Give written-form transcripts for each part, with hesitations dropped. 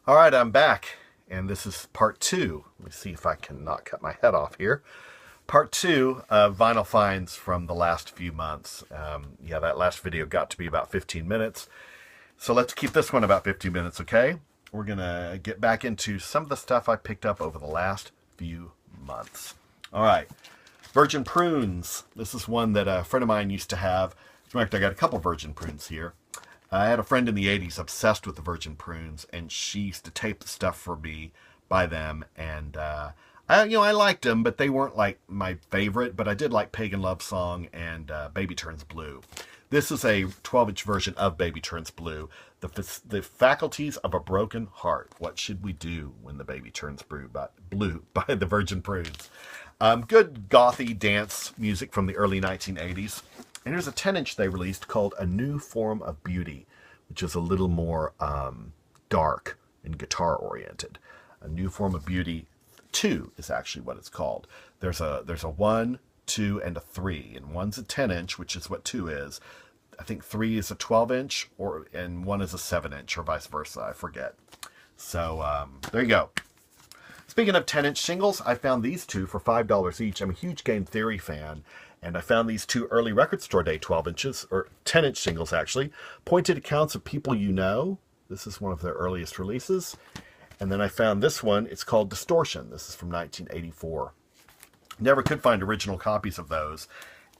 All right, I'm back, and this is part two. Let me see if I can not cut my head off here. Part two of vinyl finds from the last few months. Yeah, that last video got to be about 15 minutes. So let's keep this one about 15 minutes, okay? We're going to get back into some of the stuff I picked up over the last few months. All right, Virgin Prunes. This is one that a friend of mine used to have. In fact, I got a couple Virgin Prunes here. I had a friend in the 80s obsessed with the Virgin Prunes, and she used to tape the stuff for me by them. And, I liked them, but they weren't like my favorite. But I did like Pagan Love Song and Baby Turns Blue. This is a 12-inch version of Baby Turns Blue. The Faculties of a Broken Heart. What should we do when the baby turns blue by the Virgin Prunes? Good gothy dance music from the early 1980s. And here's a 10-inch they released called A New Form of Beauty, which is a little more dark and guitar-oriented. A New Form of Beauty 2 is actually what it's called. There's a 1, 2, and a 3. And 1's a 10-inch, which is what 2 is. I think 3 is a 12-inch, and 1 is a 7-inch, or vice versa. I forget. So there you go. Speaking of 10-inch singles, I found these two for $5 each. I'm a huge Game Theory fan. And I found these two early Record Store Day 12 inches, or 10-inch singles actually. Pointed Accounts of People You Know. This is one of their earliest releases. And then I found this one. It's called Distortion. This is from 1984. Never could find original copies of those.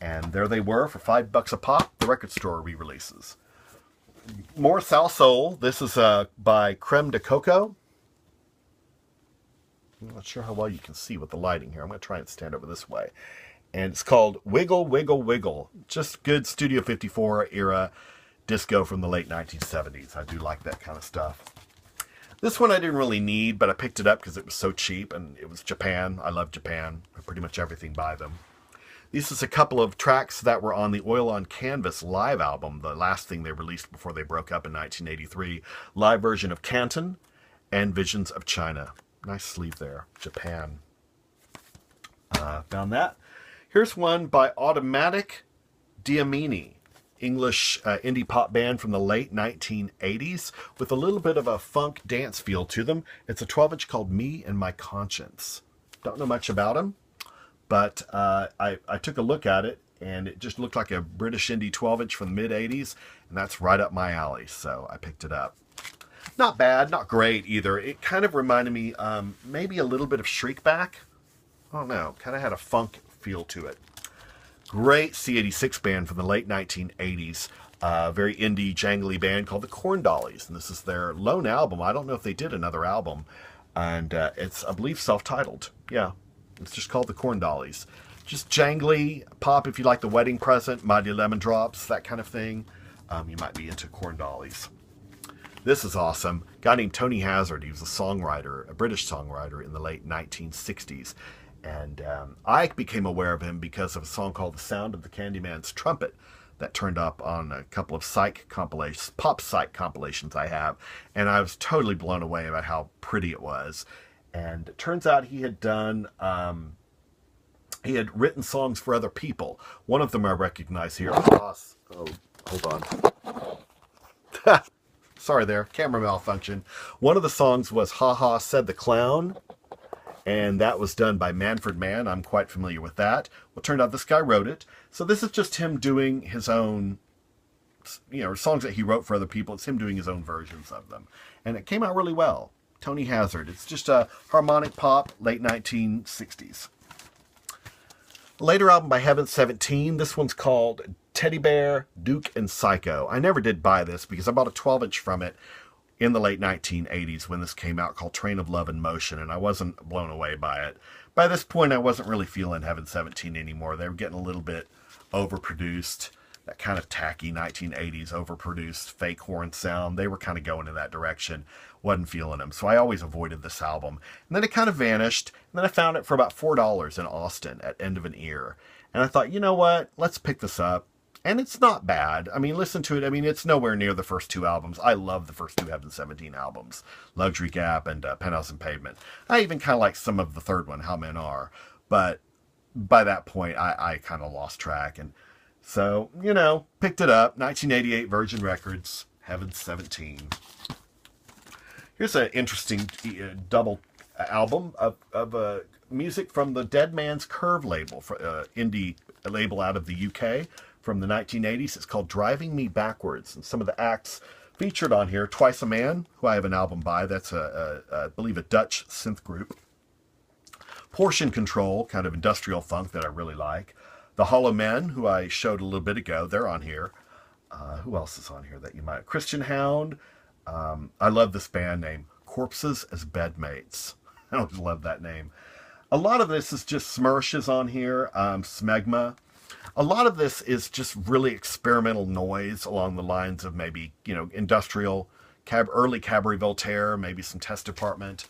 And there they were for $5 a pop, the Record Store re-releases. More Sal Soul. This is by Creme de Coco. I'm not sure how well you can see with the lighting here. I'm going to try and stand over this way. And it's called Wiggle, Wiggle, Wiggle. Just good Studio 54 era disco from the late 1970s. I do like that kind of stuff. This one I didn't really need, but I picked it up because it was so cheap, and it was Japan. I love Japan. Pretty much everything by them. This is a couple of tracks that were on the Oil on Canvas live album, the last thing they released before they broke up in 1983. Live version of Canton and Visions of China. Nice sleeve there. Japan. Found that. Here's one by Automatic Diamini, English indie pop band from the late 1980s with a little bit of a funk dance feel to them. It's a 12-inch called Me and My Conscience. Don't know much about them, but I took a look at it, and it just looked like a British indie 12-inch from the mid-80s, and that's right up my alley, so I picked it up. Not bad, not great either. It kind of reminded me maybe a little bit of Shriekback. I don't know, kind of had a funk feel to it. Great C86 band from the late 1980s. Very indie, jangly band called the Corn Dollies. And this is their lone album. I don't know if they did another album. And it's, I believe, self-titled. Yeah, it's just called the Corn Dollies. Just jangly pop if you like The Wedding Present, Mighty Lemon Drops, that kind of thing. You might be into Corn Dollies. This is awesome. A guy named Tony Hazard. He was a songwriter, a British songwriter in the late 1960s. And I became aware of him because of a song called The Sound of the Candyman's Trumpet that turned up on a couple of psych compilations, pop psych compilations I have. And I was totally blown away about how pretty it was. And it turns out he had done, he had written songs for other people. One of them I recognize here. Oh, hold on. Sorry there, camera malfunction. One of the songs was Ha Ha Said the Clown. And that was done by Manfred Mann. I'm quite familiar with that. Well, it turned out this guy wrote it. So this is just him doing his own, songs that he wrote for other people. It's him doing his own versions of them. And it came out really well. Tony Hazard. It's just a harmonic pop, late 1960s. Later album by Heaven 17. This one's called Teddy Bear, Duke, and Psycho. I never did buy this because I bought a 12-inch from it in the late 1980s when this came out, called Train of Love in Motion, and I wasn't blown away by it. By this point, I wasn't really feeling Heaven 17 anymore. They were getting a little bit overproduced, that kind of tacky 1980s overproduced fake horn sound. They were kind of going in that direction. Wasn't feeling them, so I always avoided this album. And then it kind of vanished, and then I found it for about $4 in Austin at End of an Ear. And I thought, you know what, let's pick this up. And it's not bad. I mean, listen to it. I mean, it's nowhere near the first two albums. I love the first two Heaven 17 albums. Luxury Gap and Penthouse and Pavement. I even kind of like some of the third one, How Men Are. But by that point, I kind of lost track. And so, picked it up. 1988 Virgin Records, Heaven 17. Here's an interesting double album of music from the Dead Man's Curve label, for indie label out of the UK from the 1980s. It's called Driving Me Backwards. And some of the acts featured on here, Twice a Man, who I have an album by. That's, I believe, a Dutch synth group. Portion Control, kind of industrial funk that I really like. The Hollow Men, who I showed a little bit ago, they're on here. Who else is on here that you might... Christian Hound. I love this band name, Corpses as Bedmates. I always love that name. A lot of this is just Smershes on here, Smegma. A lot of this is just really experimental noise along the lines of maybe, you know, industrial, early Cabaret Voltaire, maybe some Test Department.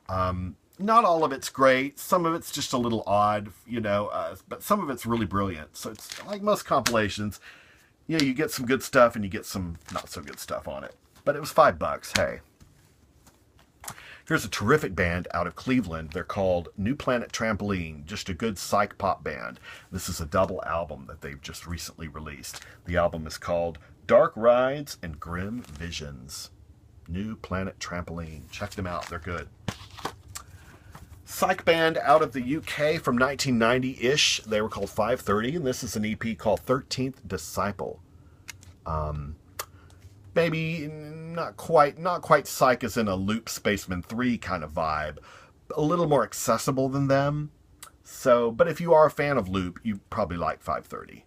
Not all of it's great. Some of it's just a little odd, you know, but some of it's really brilliant. So it's like most compilations, you know, you get some good stuff and you get some not so good stuff on it. But it was $5, hey. Here's a terrific band out of Cleveland. They're called New Planet Trampoline, just a good psych pop band. This is a double album that they've just recently released. The album is called Dark Rides and Grim Visions. New Planet Trampoline. Check them out, they're good. Psych band out of the UK from 1990-ish. They were called 530, and this is an EP called 13th Disciple. Maybe not quite psych as in a Loop Spaceman 3 kind of vibe. A little more accessible than them. So, but if you are a fan of Loop, you probably like 530.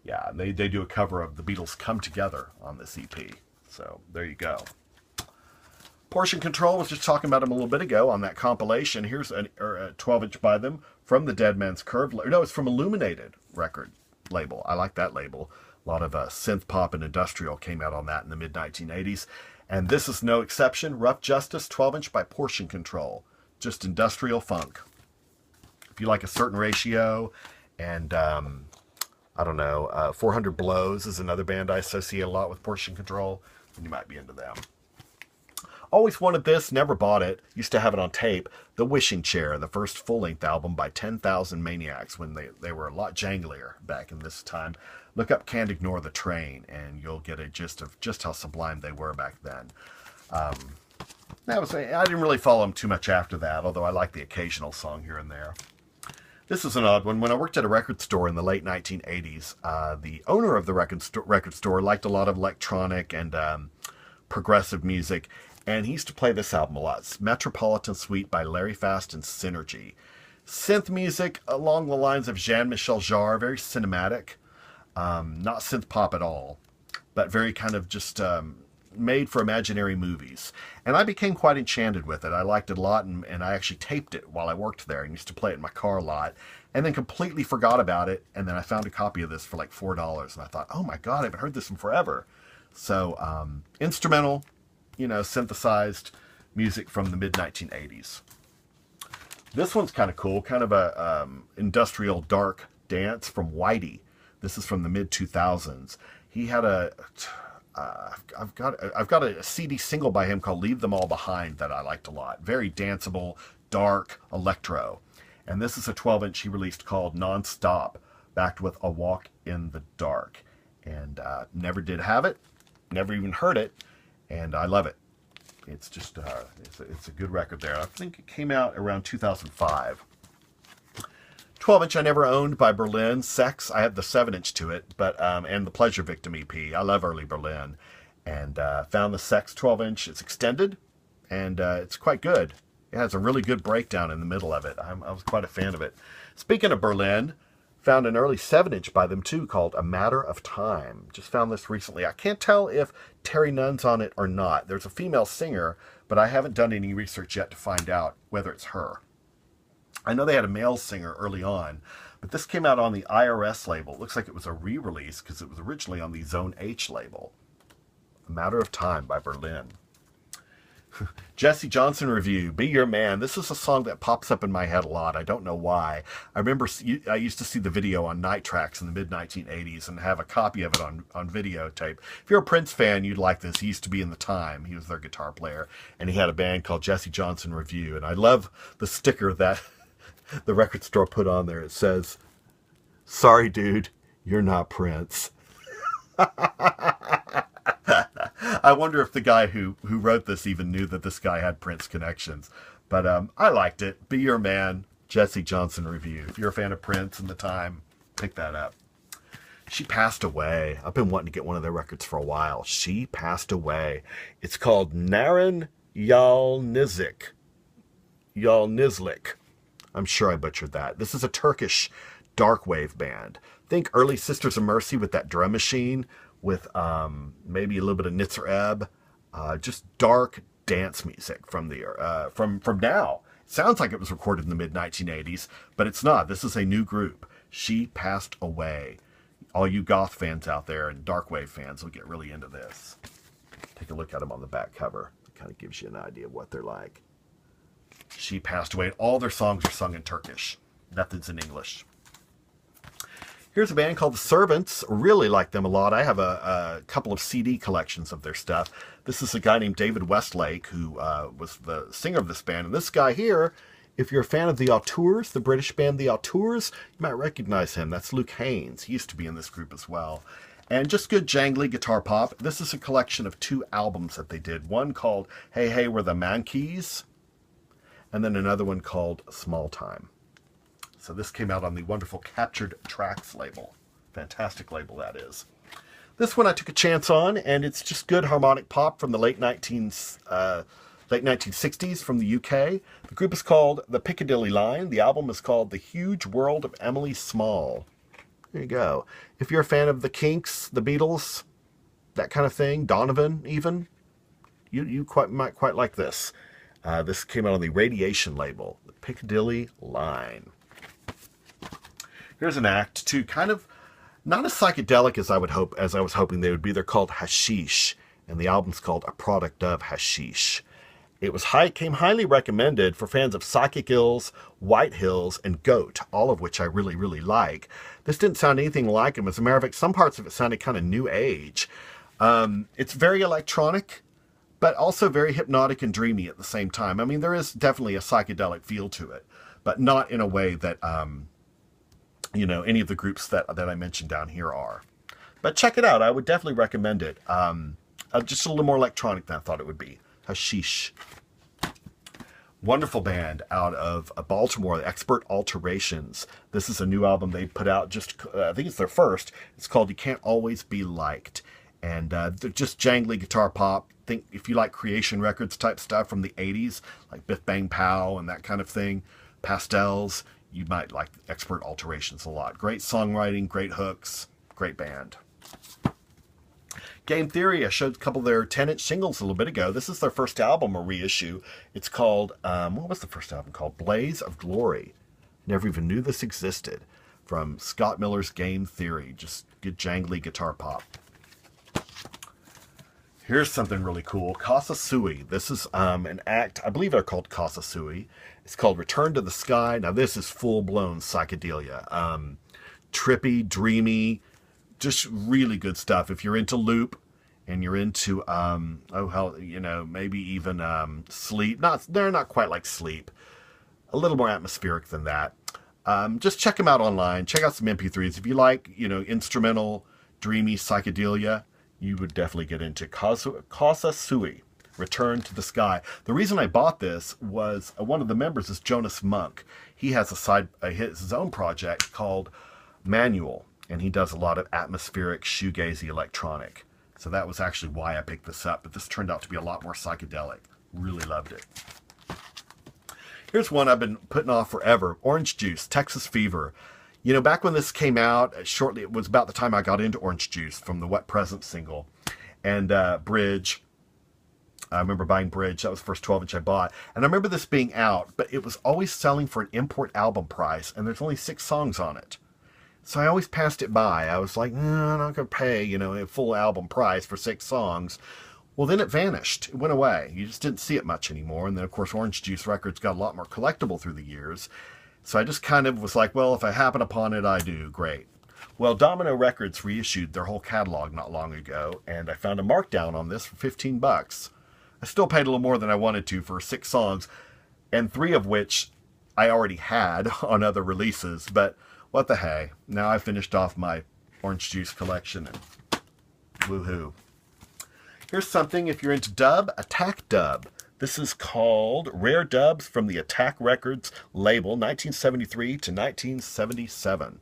Yeah, they do a cover of the Beatles' Come Together on this EP. So, there you go. Portion Control, was just talking about them a little bit ago on that compilation. Here's a 12-inch by them from the Dead Man's Curve. No, it's from Illuminated record label. I like that label. A lot of synth pop and industrial came out on that in the mid-1980s. And this is no exception. Rough Justice, 12-inch by Portion Control. Just industrial funk. If you like a certain ratio, and I don't know, 400 Blows is another band I associate a lot with Portion Control, and you might be into them. Always wanted this, never bought it. Used to have it on tape. The Wishing Chair, the first full-length album by 10,000 Maniacs when they were a lot janglier back in this time. Look up Can't Ignore the Train, and you'll get a gist of just how sublime they were back then. I didn't really follow them too much after that, although I like the occasional song here and there. This is an odd one. When I worked at a record store in the late 1980s, the owner of the record store liked a lot of electronic and progressive music, and he used to play this album a lot. It's Metropolitan Suite by Larry Fast and Synergy. Synth music along the lines of Jean-Michel Jarre, very cinematic. Not synth pop at all, but very kind of just made for imaginary movies. And I became quite enchanted with it. I liked it a lot, and I actually taped it while I worked there and used to play it in my car a lot, and then completely forgot about it. And then I found a copy of this for like $4, and I thought, oh my God, I haven't heard this in forever. So instrumental, you know, synthesized music from the mid-1980s. This one's kind of cool, kind of a industrial dark dance from Whitey. This is from the mid-2000s. He had I've got a CD single by him called Leave Them All Behind that I liked a lot. Very danceable, dark, electro. And this is a 12-inch he released called Non-Stop, backed with A Walk in the Dark. And never did have it, never even heard it, and I love it. It's just, it's a good record there. I think it came out around 2005. 12-inch I never owned by Berlin. Sex, I have the 7-inch to it, but and the Pleasure Victim EP. I love early Berlin. And found the Sex 12-inch. It's extended, and it's quite good. It has a really good breakdown in the middle of it. I was quite a fan of it. Speaking of Berlin, found an early 7-inch by them too called A Matter of Time. Just found this recently. I can't tell if Terry Nunn's on it or not. There's a female singer, but I haven't done any research yet to find out whether it's her. I know they had a male singer early on, but this came out on the IRS label. It looks like it was a re-release because it was originally on the Zone H label. A Matter of Time by Berlin. Jesse Johnson review, Be Your Man. This is a song that pops up in my head a lot. I don't know why. I remember I used to see the video on Night Tracks in the mid-1980s and have a copy of it on videotape. If you're a Prince fan, you'd like this. He used to be in The Time. He was their guitar player, and he had a band called Jesse Johnson Review. And I love the sticker that the record store put on there. It says, "Sorry, dude, you're not Prince." I wonder if the guy who wrote this even knew that this guy had Prince connections. But I liked it. Be Your Man, Jesse Johnson review. If you're a fan of Prince and the time, pick that up. She passed away. I've been wanting to get one of their records for a while. She passed away. It's called Naren Yalnizlik. I'm sure I butchered that. This is a Turkish dark wave band. Think early Sisters of Mercy with that drum machine, with maybe a little bit of Nitzer Ebb. Just dark dance music from now. It sounds like it was recorded in the mid-1980s, but it's not. This is a new group. She passed away. All you goth fans out there and darkwave fans will get really into this. Take a look at them on the back cover. It kind of gives you an idea of what they're like. She passed away. All their songs are sung in Turkish. Nothing's in English. Here's a band called The Servants. Really like them a lot. I have a couple of CD collections of their stuff. This is a guy named David Westlake, who was the singer of this band. And this guy here, if you're a fan of the Auteurs, the British band The Auteurs, you might recognize him. That's Luke Haynes. He used to be in this group as well. And just good jangly guitar pop. This is a collection of 2 albums that they did. One called Hey Hey We're the Mankeys, and then another one called Small Time. So this came out on the wonderful Captured Tracks label. Fantastic label that is. This one I took a chance on, and it's just good harmonic pop from the late 1960s from the UK. The group is called The Piccadilly Line. The album is called The Huge World of Emily Small. There you go. If you're a fan of the Kinks, the Beatles, that kind of thing, Donovan even, you might quite like this. This came out on the Radiation label, The Piccadilly Line. Here's an act to kind of not as psychedelic as I was hoping they would be. They're called Hashish, and the album's called A Product of Hashish. It came highly recommended for fans of Psychic Hills, White Hills, and Goat, all of which I really, really like. This didn't sound anything like them. As a matter of fact, some parts of it sounded kind of new age. It's very electronic, but also very hypnotic and dreamy at the same time. I mean, there is definitely a psychedelic feel to it, but not in a way that, any of the groups that I mentioned down here are. But check it out. I would definitely recommend it. Just a little more electronic than I thought it would be. Hashish. Wonderful band out of Baltimore, the Expert Alterations. This is a new album they put out I think it's their first. It's called You Can't Always Be Liked. And they're just jangly guitar pop. Think if you like Creation Records type stuff from the 80s, like Biff Bang Pow and that kind of thing, Pastels, you might like Expert Alterations a lot. Great songwriting, great hooks, great band. Game Theory, I showed a couple of their 10-inch singles a little bit ago. This is their first album, a reissue. It's called, what was the first album called? Blaze of Glory. Never even knew this existed. From Scott Miller's Game Theory. Just good jangly guitar pop. Here's something really cool. Casa Sui. This is an act, I believe they're called Casa Sui. It's called Return to the Sky. Now this is full-blown psychedelia. Trippy, dreamy, just really good stuff. If you're into loop and you're into, maybe even sleep. They're not quite like sleep. A little more atmospheric than that. Just check them out online. Check out some MP3s. If you like, instrumental, dreamy psychedelia, you would definitely get into Casa Sui, Return to the Sky. The reason I bought this was one of the members is Jonas Monk. He has his own project called Manual, and he does a lot of atmospheric, shoegazy electronic. So that was actually why I picked this up, but this turned out to be a lot more psychedelic. Really loved it. Here's one I've been putting off forever. Orange Juice, Texas Fever. Back when this came out, shortly, it was about the time I got into Orange Juice from the Wet Present single. And Bridge. I remember buying Bridge. That was the first 12-inch I bought. And I remember this being out, but it was always selling for an import album price, and there's only 6 songs on it. So I always passed it by. I was like, I'm not going to pay, a full album price for 6 songs. Well, then it vanished. It went away. You just didn't see it much anymore. And then, of course, Orange Juice Records got a lot more collectible through the years. So I just kind of was like, well, if I happen upon it, I do. Great. Well, Domino Records reissued their whole catalog not long ago, and I found a markdown on this for $15. I still paid a little more than I wanted to for 6 songs, and 3 of which I already had on other releases, but what the hey. Now I finished off my Orange Juice collection, and woohoo. Here's something, if you're into dub, Attack Dub. This is called Rare Dubs from the Attack Records label, 1973 to 1977.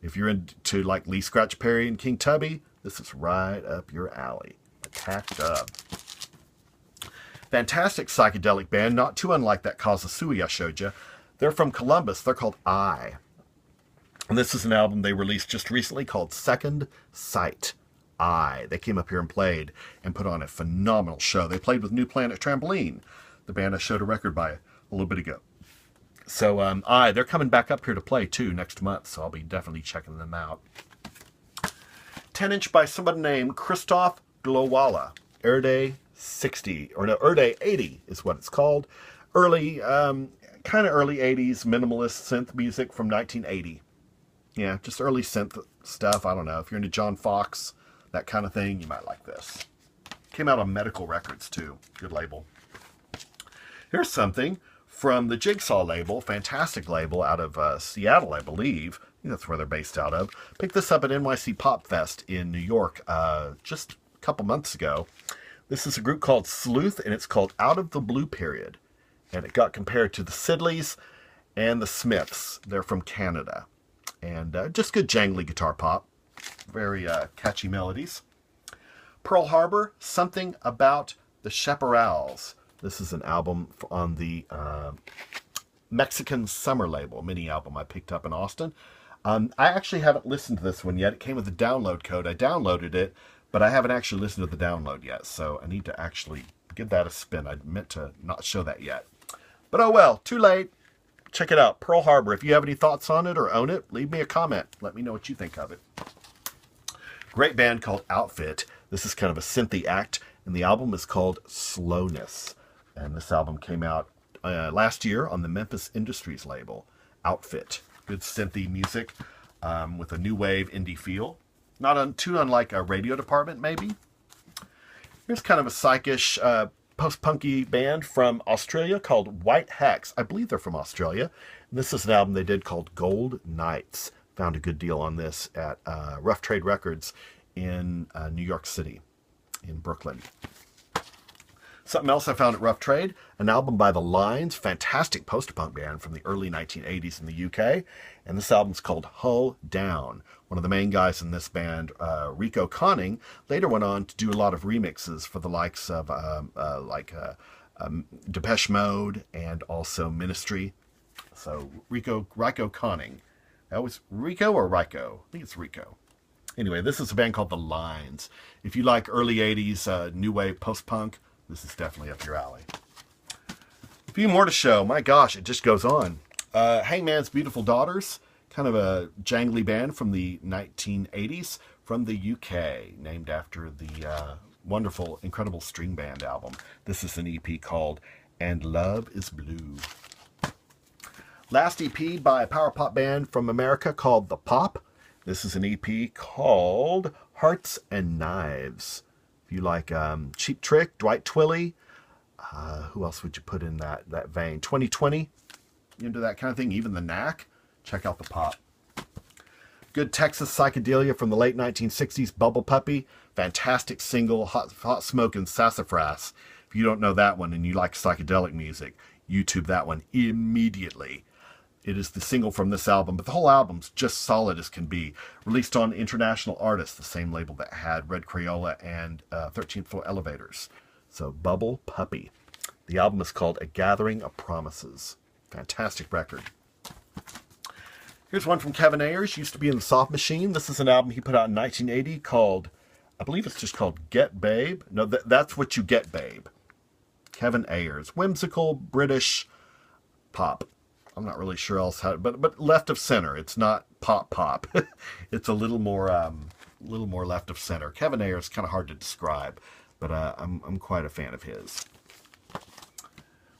If you're into like Lee Scratch Perry and King Tubby, this is right up your alley. Attack Dub. Fantastic psychedelic band, not too unlike that Kazasui I showed you. They're from Columbus. They're called I. And this is an album they released just recently called Second Sight. They came up here and played and put on a phenomenal show. They played with New Planet Trampoline, the band I showed a record by a little bit ago. So they're coming back up here to play too next month, so I'll be definitely checking them out. 10-inch by somebody named Christoph Glowala. Erde 60, or no, Erde 80 is what it's called. Early, kind of early 80s minimalist synth music from 1980. Yeah, just early synth stuff. I don't know. If you're into John Fox, that kind of thing, you might like this. Came out on Medical Records, too. Good label. Here's something from the Jigsaw label, fantastic label out of Seattle, I believe. I think that's where they're based out of. Picked this up at NYC Pop Fest in New York just a couple months ago. This is a group called Sleuth, and it's called Out of the Blue Period. And it got compared to the Sidleys and the Smiths. They're from Canada. And just good jangly guitar pop. Very catchy melodies. Pearl Harbor, Something About the Chaparrals. This is an album on the Mexican Summer label, mini album I picked up in Austin. I actually haven't listened to this one yet. It came with a download code. I downloaded it, but I haven't actually listened to the download yet, so I need to actually give that a spin. I meant to not show that yet. But oh well, too late. Check it out, Pearl Harbor. If you have any thoughts on it or own it, leave me a comment. Let me know what you think of it. Great band called Outfit. This is kind of a synthy act, and the album is called Slowness. And this album came out last year on the Memphis Industries label, Outfit. Good synthy music with a new wave indie feel. Not too unlike a Radio Department, maybe. Here's kind of a psychish post-punky band from Australia called White Hex. I believe they're from Australia. And this is an album they did called Gold Nights. Found a good deal on this at Rough Trade Records in New York City, in Brooklyn. Something else I found at Rough Trade, an album by The Lines, fantastic post-punk band from the early 1980s in the UK. And this album's called Hull Down. One of the main guys in this band, Rico Conning, later went on to do a lot of remixes for the likes of Depeche Mode and also Ministry. So Rico Conning. That was Rico or Rico? I think it's Rico. Anyway, this is a band called The Lines. If you like early 80s new wave post-punk, this is definitely up your alley. A few more to show. My gosh, it just goes on. Hangman's Beautiful Daughters, kind of a jangly band from the 1980s from the UK, named after the wonderful, incredible string band album. This is an EP called And Love is Blue. Last EP by a power pop band from America called The Pop. This is an EP called Hearts and Knives. If you like Cheap Trick, Dwight Twilley, who else would you put in that vein? 2020, you into that kind of thing? Even The Knack? Check out The Pop. Good Texas psychedelia from the late 1960s, Bubble Puppy. Fantastic single, Hot Smokin' Sassafras. If you don't know that one and you like psychedelic music, YouTube that one immediately. It is the single from this album, but the whole album's just solid as can be. Released on International Artists, the same label that had Red Crayola and 13th Floor Elevators. So Bubble Puppy. The album is called A Gathering of Promises. Fantastic record. Here's one from Kevin Ayers, used to be in the Soft Machine. This is an album he put out in 1980 called, I believe it's just called Get Babe. No, that's What You Get, Babe. Kevin Ayers. Whimsical British pop. I'm not really sure else how, but left of center. It's not pop. It's a little more left of center. Kevin Ayers is kind of hard to describe, but I'm quite a fan of his.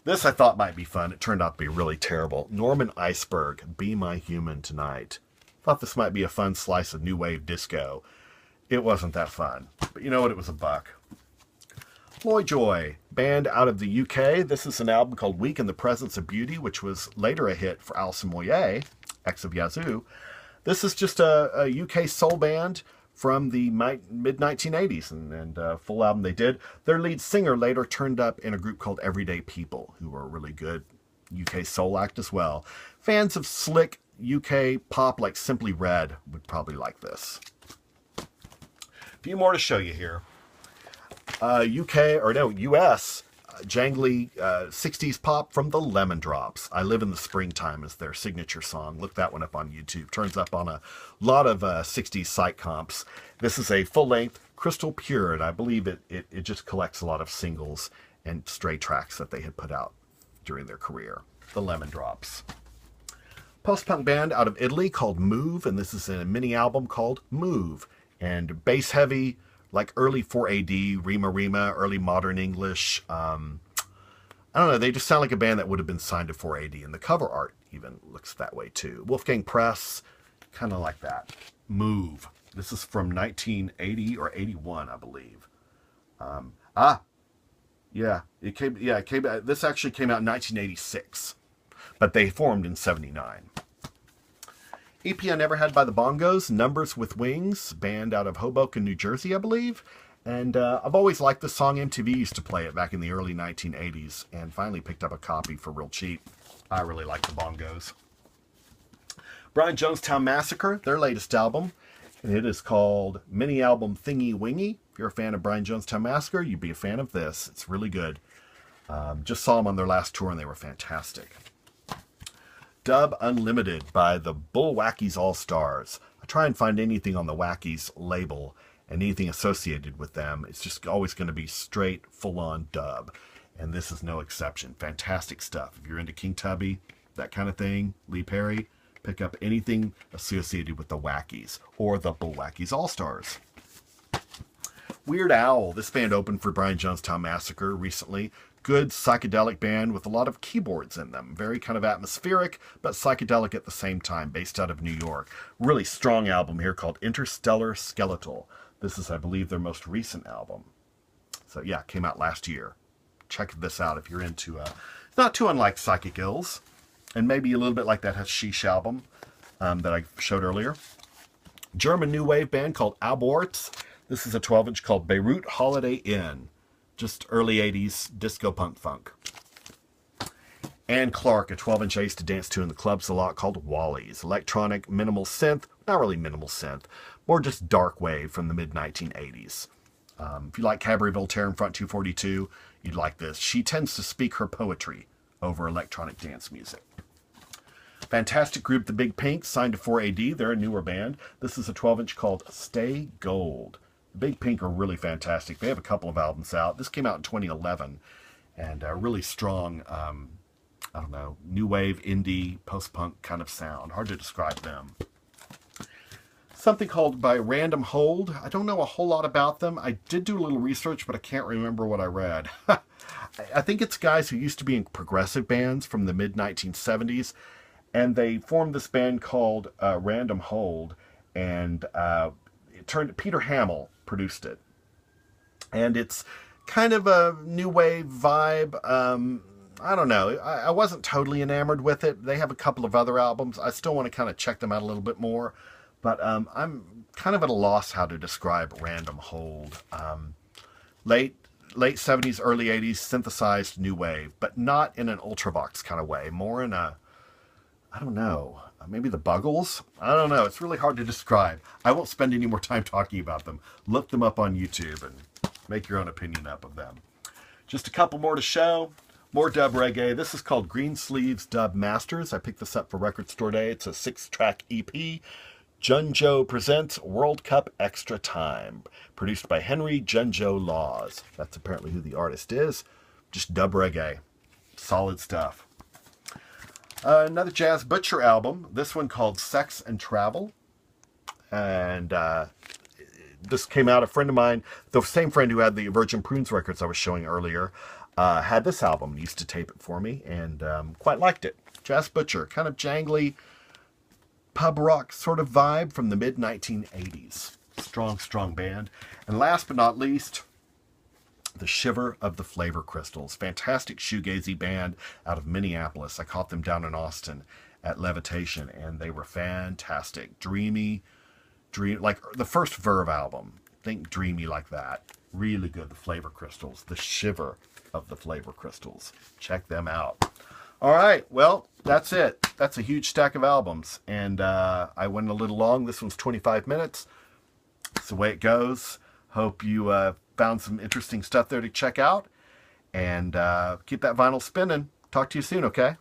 This I thought might be fun. It turned out to be really terrible. Norman Iceberg, Be My Human Tonight. Thought this might be a fun slice of new wave disco. It wasn't that fun, but you know what? It was a buck. Loyjoy, band out of the UK. This is an album called Week in the Presence of Beauty, which was later a hit for Alison Moyet, ex of Yazoo. This is just a UK soul band from the mid-1980s, and full album they did. Their lead singer later turned up in a group called Everyday People, who were a really good UK soul act as well. Fans of slick UK pop like Simply Red would probably like this. A few more to show you here. US jangly 60s pop from the Lemon Drops. I Live in the Springtime is their signature song. Look that one up on YouTube. Turns up on a lot of 60s site comps. This is a full-length crystal pure, and I believe it just collects a lot of singles and stray tracks that they had put out during their career. The Lemon Drops. Post-punk band out of Italy called Move, and this is a mini album called Move. And bass heavy, like early 4AD, Rima, early modern English. I don't know, they just sound like a band that would have been signed to 4AD, and the cover art even looks that way too. Wolfgang Press, kind of like that. Move. This is from 1980 or 81, I believe. This actually came out in 1986, but they formed in 79. EP I Never Had by the Bongos, Numbers with Wings, band out of Hoboken, New Jersey, I believe. And I've always liked this song. MTV used to play it back in the early 1980s, and finally picked up a copy for real cheap. I really like the Bongos. Brian Jonestown Massacre, their latest album, and it is called Mini Album Thingy Wingy. If you're a fan of Brian Jonestown Massacre, you'd be a fan of this. It's really good. Just saw them on their last tour, and they were fantastic. Dub Unlimited by the Bullwackies All-Stars. I try and find anything on the Wackies label and anything associated with them. It's just always going to be straight, full-on dub. And this is no exception. Fantastic stuff. If you're into King Tubby, that kind of thing, Lee Perry, pick up anything associated with the Wackies or the Bullwackies All-Stars. Weird Owl. This band opened for Brian Jonestown Massacre recently. Good psychedelic band with a lot of keyboards in them. Very kind of atmospheric, but psychedelic at the same time, based out of New York. Really strong album here called Interstellar Skeletal. This is, I believe, their most recent album. So yeah, came out last year. Check this out if you're into, it's not too unlike Psychic Ills, and maybe a little bit like that Hashish album that I showed earlier. German new wave band called Aborts. This is a 12-inch called Beirut Holiday Inn. Just early 80s disco punk funk. Anne Clark, a 12-inch I used to dance to in the clubs a lot, called Wally's. Electronic minimal synth, not really minimal synth, more just dark wave from the mid-1980s. If you like Cabaret Voltaire and Front 242, you'd like this. She tends to speak her poetry over electronic dance music. Fantastic group, The Big Pink, signed to 4AD. They're a newer band. This is a 12-inch called Stay Gold. The Big Pink are really fantastic. They have a couple of albums out. This came out in 2011, and a really strong, I don't know, new wave, indie, post-punk kind of sound. Hard to describe them. Something called By Random Hold. I don't know a whole lot about them. I did do a little research, but I can't remember what I read. I think it's guys who used to be in progressive bands from the mid-1970s, and they formed this band called Random Hold, and Peter Hamill produced it. And it's kind of a new wave vibe. I don't know. I wasn't totally enamored with it. They have a couple of other albums. I still want to kind of check them out a little bit more. But I'm kind of at a loss how to describe Random Hold. Late 70s, early 80s, synthesized new wave, but not in an Ultravox kind of way. More in a, I don't know, maybe the Buggles? I don't know. It's really hard to describe. I won't spend any more time talking about them. Look them up on YouTube and make your own opinion up of them. Just a couple more to show. More dub reggae. This is called Green Sleeves Dub Masters. I picked this up for Record Store Day. It's a 6-track EP. Junjo presents World Cup Extra Time. Produced by Henry Junjo Laws. That's apparently who the artist is. Just dub reggae. Solid stuff. Another Jazz Butcher album. This one called Sex and Travel. And this came out, a friend of mine, the same friend who had the Virgin Prunes records I was showing earlier, had this album, used to tape it for me, and quite liked it. Jazz Butcher, kind of jangly, pub rock sort of vibe from the mid-1980s. Strong, strong band. And last but not least, The Shiver of the Flavor Crystals. Fantastic shoegazy band out of Minneapolis. I caught them down in Austin at Levitation, and they were fantastic. Dreamy, Dream, like the first Verve album. Think dreamy like that. Really good. The flavor crystals, the shiver of the flavor crystals. Check them out. All right, well, that's it. That's a huge stack of albums, and I went a little long. This one's 25 minutes. That's the way it goes. Hope you found some interesting stuff there to check out, and keep that vinyl spinning. Talk to you soon, okay?